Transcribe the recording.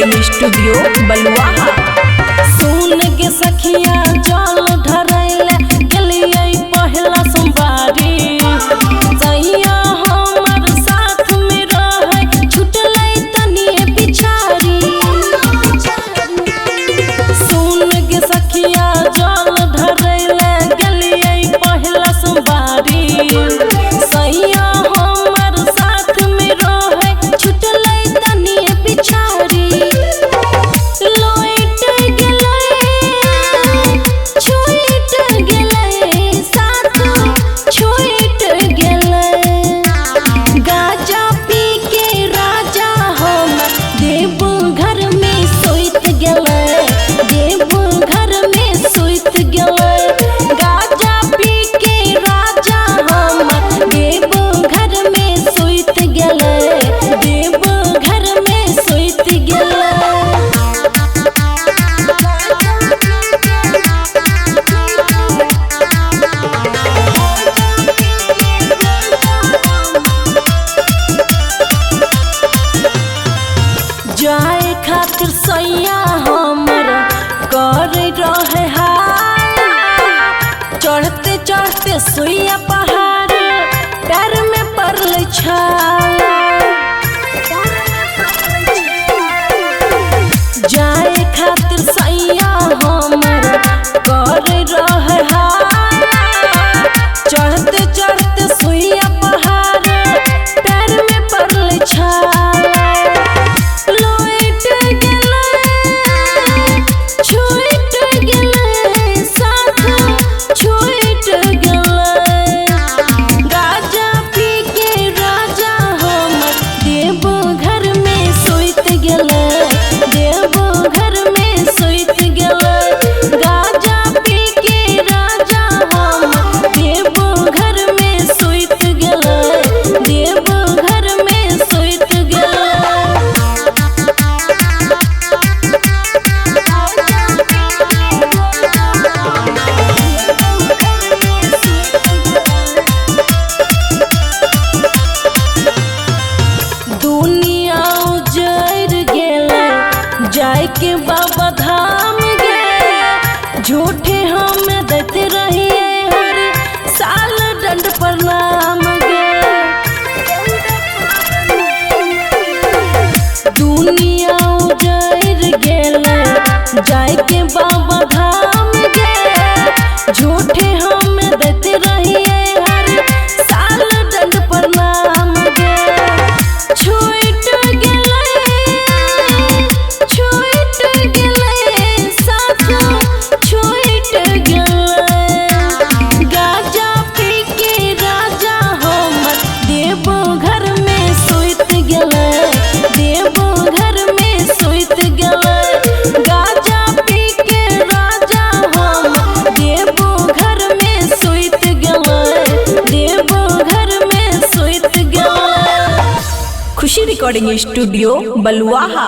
Recording studio बलुआहा। सुन के सखिया जल ढरैले गेलियै पहला सोमवारी, सैया हमर साथ में रहै छुटलै तनिए पिछाड़ी। सुन के सखिया जल ढरैले गेलियै पहला सोमवारी, सैया हमर साथ में रहै छुटलै तनिए पिछाड़ी। जाए खातिर सैया हमर कर रहे हाल, चढ़ते चढ़ते सुइया पहाड़ पैर में पड़ल छाल। जाए खातिर सैया हमर कर रहे हाल, चढ़ते चढ़ते सुइया पहाड़ पैर में पड़ल छाल। जाए के बाबा धाम गे झूठे हम देते रहिए हर साल दंड प्रणाम गे। दुनिया उजड़ गेले जाए के बाबा धाम गे झूठे हम देते रहिए हर साल दंड प्रणाम गे। खुशी रिकॉर्डिंग स्टूडियो बलुआहा।